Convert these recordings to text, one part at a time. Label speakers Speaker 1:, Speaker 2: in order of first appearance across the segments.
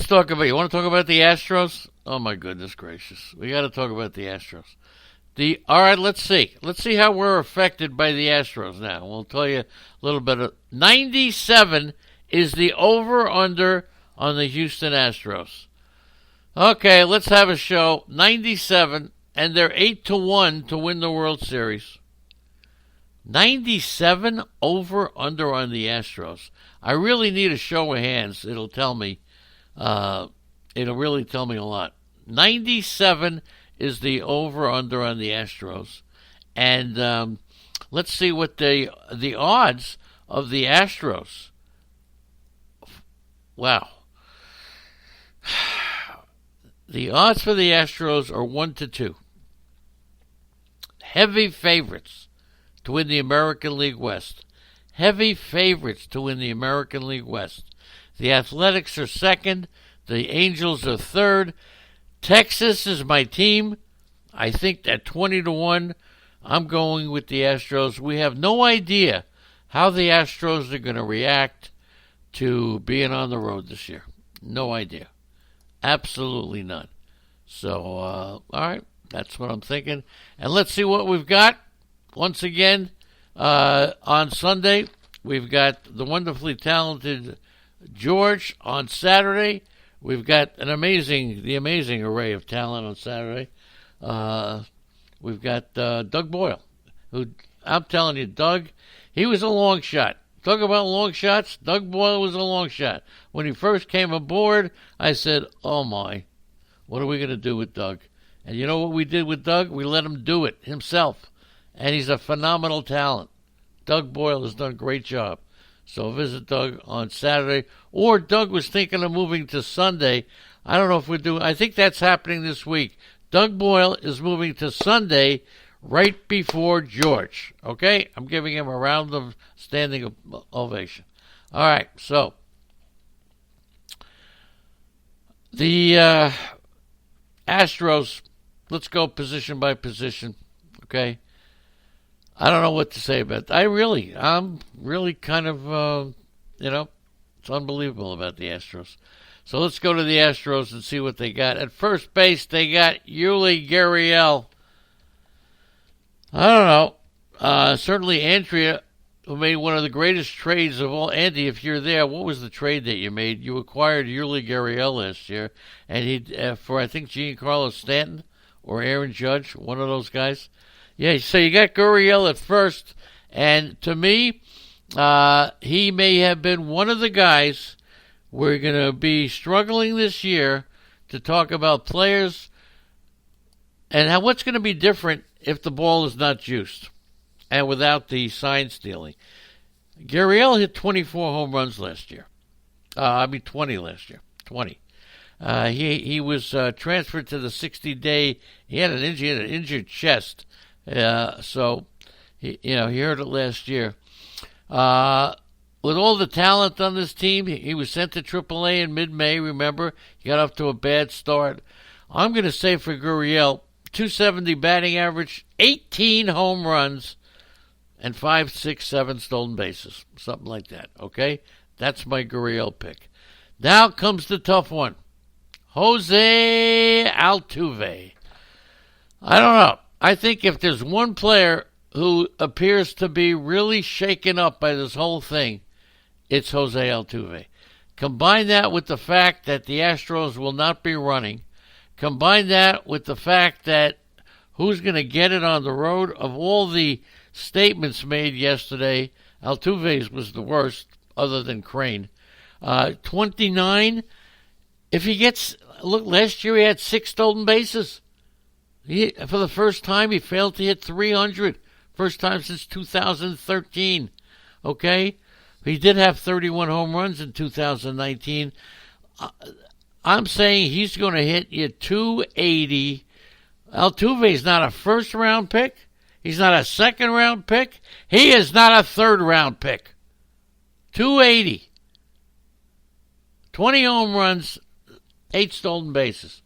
Speaker 1: talk about. You want to talk about the Astros? Oh my goodness gracious, we got to talk about the Astros. All right, let's see. Let's see how we're affected by the Astros now. We'll tell you a little bit of 97 is the over-under on the Houston Astros. Okay, let's have a show. 97, and they're 8-1 to win the World Series. 97 over-under on the Astros. I really need a show of hands. It'll tell me. It'll really tell me a lot. 97 is the over-under on the Astros. And let's see what the odds of the Astros. Wow. The odds for the Astros are 1-2. Heavy favorites to win the American League West. Heavy favorites to win the American League West. The Athletics are second. The Angels are third. Texas is my team. I think at 20-1, I'm going with the Astros. We have no idea how the Astros are going to react to being on the road this year. No idea. Absolutely none. So, all right, that's what I'm thinking. And let's see what we've got. Once again, on Sunday, we've got the wonderfully talented George. On Saturday, we've got the amazing array of talent on Saturday. We've got Doug Boyle, who, I'm telling you, Doug, he was a long shot. Talk about long shots. Doug Boyle was a long shot. When he first came aboard, I said, oh my, what are we going to do with Doug? And you know what we did with Doug? We let him do it himself. And he's a phenomenal talent. Doug Boyle has done a great job. So visit Doug on Saturday. Or Doug was thinking of moving to Sunday. I don't know if we're doing, I think that's happening this week. Doug Boyle is moving to Sunday right before George. Okay? I'm giving him a round of standing ovation. All right, so the Astros, let's go position by position. Okay? I don't know what to say about that. I'm really kind of, it's unbelievable about the Astros. So let's go to the Astros and see what they got. At first base, they got Yuli Gurriel. I don't know. Certainly Andrea, who made one of the greatest trades of all. Andy, if you're there, what was the trade that you made? You acquired Yuli Gurriel last year, and he for, I think, Giancarlo Stanton or Aaron Judge, one of those guys. Yeah, so you got Gurriel at first, and to me, he may have been one of the guys we're going to be struggling this year to talk about players and what's going to be different if the ball is not juiced and without the sign stealing. Gurriel hit 24 home runs last year. 20 last year. 20. He was transferred to the 60-day. He had an injured chest. So he heard it last year. With all the talent on this team, he was sent to AAA in mid-May. Remember, he got off to a bad start. I'm going to say for Gurriel, 270 batting average, 18 home runs, and 5, 6, 7 stolen bases, something like that. Okay, that's my Gurriel pick. Now comes the tough one, Jose Altuve. I don't know. I think if there's one player who appears to be really shaken up by this whole thing, it's Jose Altuve. Combine that with the fact that the Astros will not be running. Combine that with the fact that who's going to get it on the road. Of all the statements made yesterday, Altuve's was the worst, other than Crane. 29. If he gets, look, last year he had 6 stolen bases. For the first time, he failed to hit 300. First time since 2013. Okay? He did have 31 home runs in 2019. I'm saying he's going to hit you 280. Altuve's not a first-round pick. He's not a second-round pick. He is not a third-round pick. 280. 20 home runs, 8 stolen bases.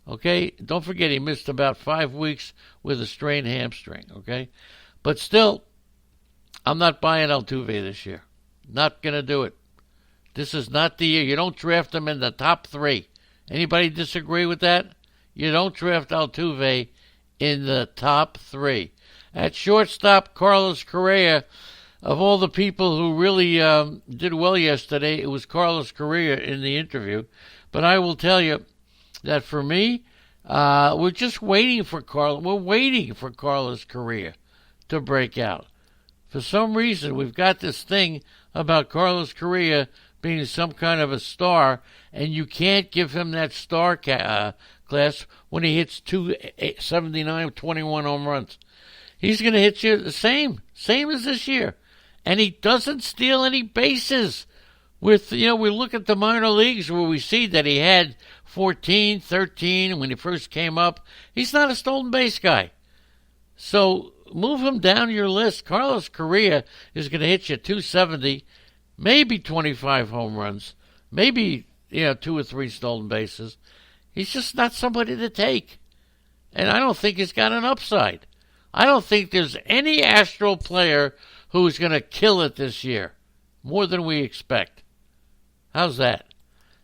Speaker 1: Okay? Don't forget he missed about 5 weeks with a strained hamstring. Okay? But still, I'm not buying Altuve this year. Not going to do it. This is not the year. You don't draft him in the top 3. Anybody disagree with that? You don't draft Altuve in the top 3. At shortstop, Carlos Correa. Of all the people who really did well yesterday, it was Carlos Correa in the interview. But I will tell you that for me, we're just waiting for Carlos. We're waiting for Carlos Correa to break out. For some reason, we've got this thing about Carlos Correa being some kind of a star, and you can't give him that star class when he hits 279, 21 home runs. He's going to hit you the same as this year. And he doesn't steal any bases. We look at the minor leagues where we see that he had 14, 13 when he first came up. He's not a stolen base guy. So move him down your list. Carlos Correa is going to hit you 270, maybe 25 home runs, maybe 2 or 3 stolen bases. He's just not somebody to take. And I don't think he's got an upside. I don't think there's any Astro player who's going to kill it this year, more than we expect. How's that?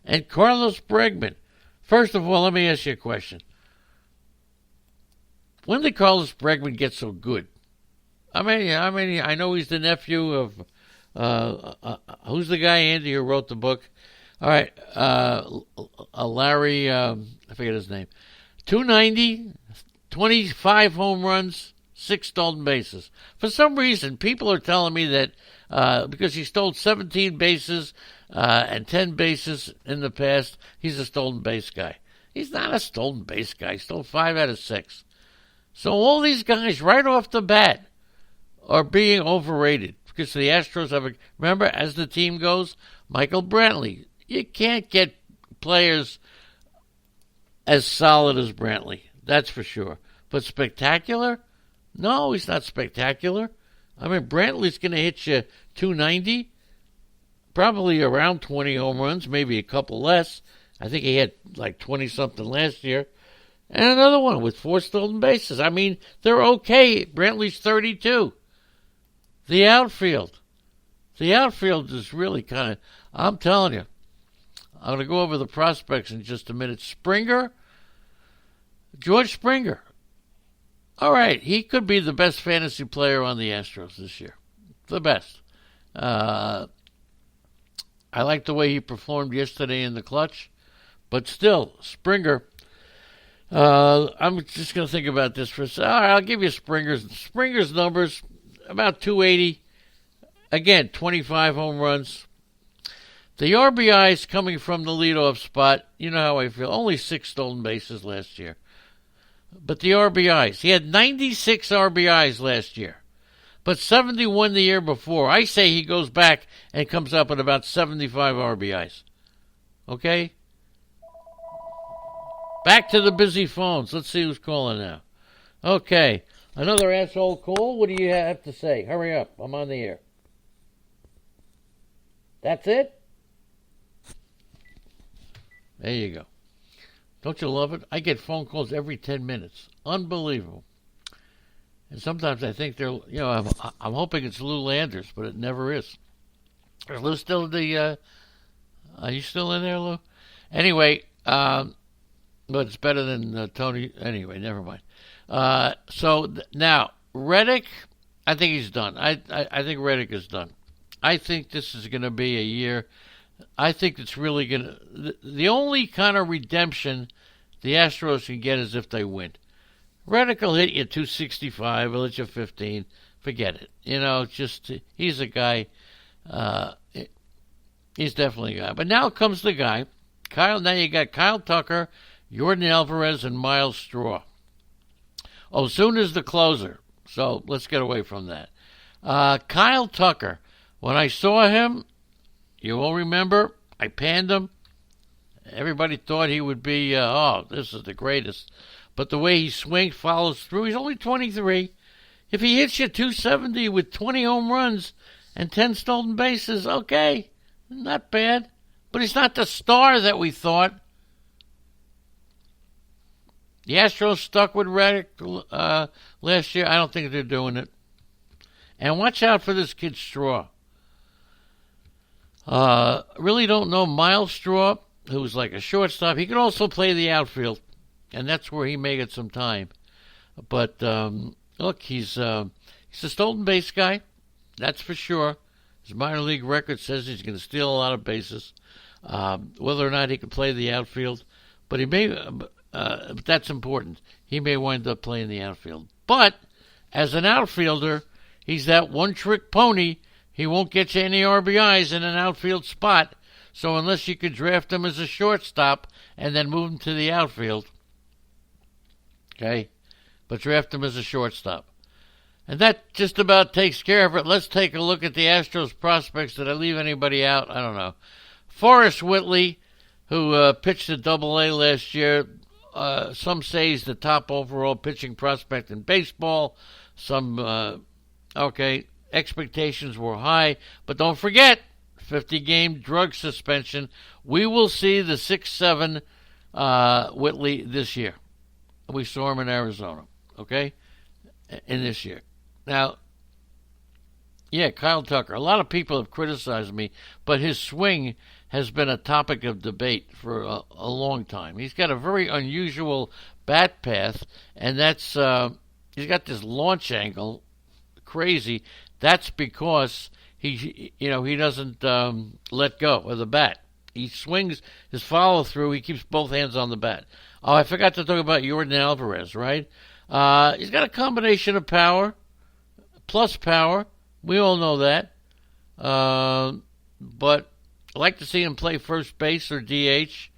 Speaker 1: And Carlos Bregman. First of all, let me ask you a question. When did Carlos Bregman get so good? I know he's the nephew of, who's the guy, Andy, who wrote the book? All right, Larry, I forget his name. 290, 25 home runs, 6 stolen bases. For some reason, people are telling me that because he stole 17 bases and 10 bases in the past, he's a stolen base guy. He's not a stolen base guy. He stole 5 out of 6. So all these guys right off the bat are being overrated because the Astros have remember, as the team goes, Michael Brantley. You can't get players as solid as Brantley. That's for sure. But spectacular? No, he's not spectacular. Brantley's going to hit you 290, probably around 20 home runs, maybe a couple less. I think he had like 20-something last year. And another one with 4 stolen bases. They're okay. Brantley's 32. The outfield is really kind of, I'm telling you. I'm going to go over the prospects in just a minute. George Springer. All right, he could be the best fantasy player on the Astros this year. The best. I like the way he performed yesterday in the clutch. But still, Springer, I'm just going to think about this for a second. All right, I'll give you Springer's numbers, about 280. Again, 25 home runs. The RBIs coming from the leadoff spot, you know how I feel. Only 6 stolen bases last year. But the RBIs, he had 96 RBIs last year, but 71 the year before. I say he goes back and comes up with about 75 RBIs. Okay? Back to the busy phones. Let's see who's calling now. Okay. Another asshole call? What do you have to say? Hurry up. I'm on the air. That's it? There you go. Don't you love it? I get phone calls every 10 minutes. Unbelievable. And sometimes I think they're, I'm hoping it's Lou Landers, but it never is. Is Lou still are you still in there, Lou? Anyway, but it's better than Tony. Anyway, never mind. Now, Reddick, I think he's done. I think Reddick is done. I think this is going to be a year. I think it's really going to... The only kind of redemption the Astros can get is if they win. Reddick will hit you 265, he'll hit you 15. Forget it. He's a guy... he's definitely a guy. But now comes the guy. Now you got Kyle Tucker, Jordan Alvarez, and Miles Straw. Soon is the closer. So let's get away from that. Kyle Tucker. When I saw him... You all remember, I panned him. Everybody thought he would be, this is the greatest. But the way he swings, follows through, he's only 23. If he hits you 270 with 20 home runs and 10 stolen bases, okay, not bad. But he's not the star that we thought. The Astros stuck with Reddick last year. I don't think they're doing it. And watch out for this kid Straw. Really don't know Miles Straw, who's like a shortstop. He can also play the outfield, and that's where he may get some time. But look, he's a stolen base guy, that's for sure. His minor league record says he's going to steal a lot of bases. Whether or not he can play the outfield, but he may. But that's important. He may wind up playing the outfield. But as an outfielder, he's that one-trick pony. He won't get you any RBIs in an outfield spot. So unless you could draft him as a shortstop and then move him to the outfield, okay, but draft him as a shortstop. And that just about takes care of it. Let's take a look at the Astros prospects. Did I leave anybody out? I don't know. Forrest Whitley, who pitched at Double-A last year. Some say he's the top overall pitching prospect in baseball. Some, expectations were high. But don't forget, 50-game drug suspension. We will see the 6'7" Whitley this year. We saw him in Arizona, okay, in this year. Now, yeah, Kyle Tucker. A lot of people have criticized me, but his swing has been a topic of debate for a long time. He's got a very unusual bat path, and that's he's got this launch angle, crazy. That's because he doesn't let go of the bat. He swings his follow through. He keeps both hands on the bat. Oh, I forgot to talk about Jordan Alvarez, right? He's got a combination of power plus power. We all know that. But I like to see him play first base or DH.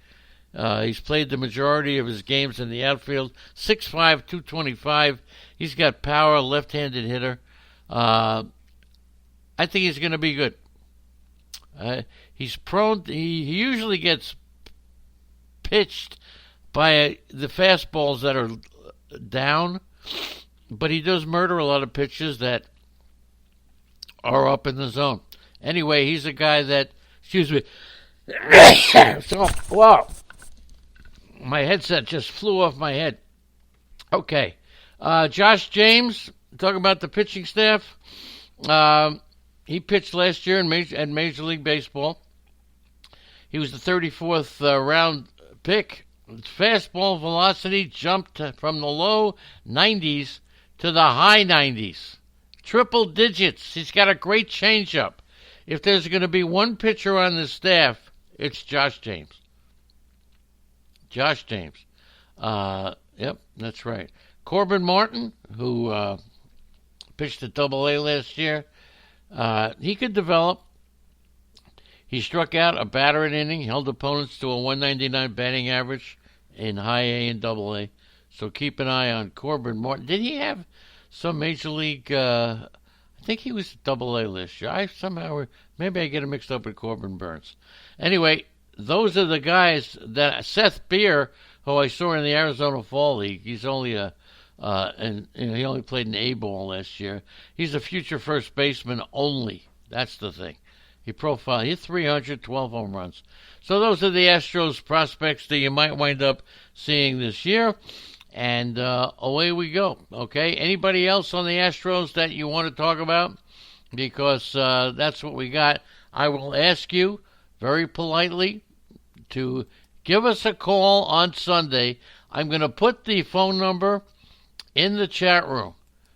Speaker 1: He's played the majority of his games in the outfield. 6'5", 225. He's got power, left-handed hitter. I think he's going to be good. He's prone. He usually gets pitched by the fastballs that are down, but he does murder a lot of pitches that are up in the zone. Anyway, he's a guy that, excuse me, so, wow, my headset just flew off my head. Okay, Josh James, talking about the pitching staff. He pitched last year at Major League Baseball. He was the 34th round pick. His fastball velocity jumped from the low 90s to the high 90s. Triple digits. He's got a great changeup. If there's going to be one pitcher on the staff, it's Josh James. Josh James. Yep, that's right. Corbin Martin, who pitched at Double-A last year, he could develop. He struck out a batter an inning, held opponents to a 199 batting average in High A and Double-A. So keep an eye on Corbin Martin. Did he have some Major League? I think he was Double-A last year. Maybe I get him mixed up with Corbin Burns. Anyway, those are the guys that Seth Beer, who I saw in the Arizona Fall League. He's only he only played an A ball last year. He's a future first baseman only. That's the thing. He hit 312 home runs. So those are the Astros prospects that you might wind up seeing this year. And away we go. Okay? Anybody else on the Astros that you want to talk about? Because that's what we got. I will ask you very politely to give us a call on Sunday. I'm going to put the phone number in the chat room.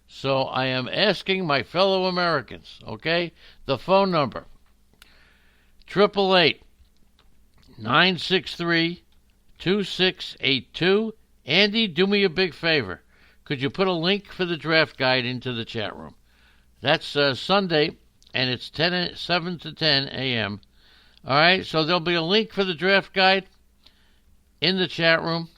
Speaker 1: So I am asking my fellow Americans, okay? The phone number, 888-963-2682. Andy, do me a big favor. Could you put a link for the draft guide into the chat room? That's Sunday, and it's 7 to 10 a.m. All right, so there'll be a link for the draft guide in the chat room.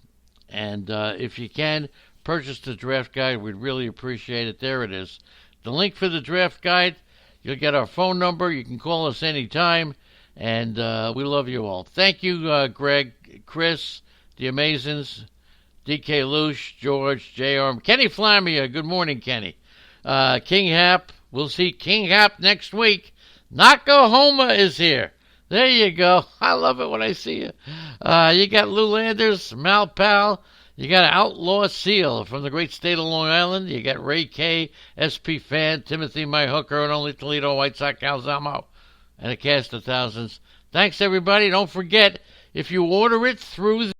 Speaker 1: And if you can, purchase the draft guide. We'd really appreciate it. There it is. The link for the draft guide. You'll get our phone number. You can call us anytime. And we love you all. Thank you, Greg, Chris, the Amazins, DK Lush, George, J.R. Kenny Flamia. Good morning, Kenny. King Hap. We'll see King Hap next week. Nakahoma is here. There you go. I love it when I see you. You got Lou Landers, Mal Powell. You got Outlaw Seal from the great state of Long Island. You got Ray K, SP Fan, Timothy My Hooker, and only Toledo White Sox Calzamo. and a cast of thousands. Thanks, everybody. Don't forget, if you order it through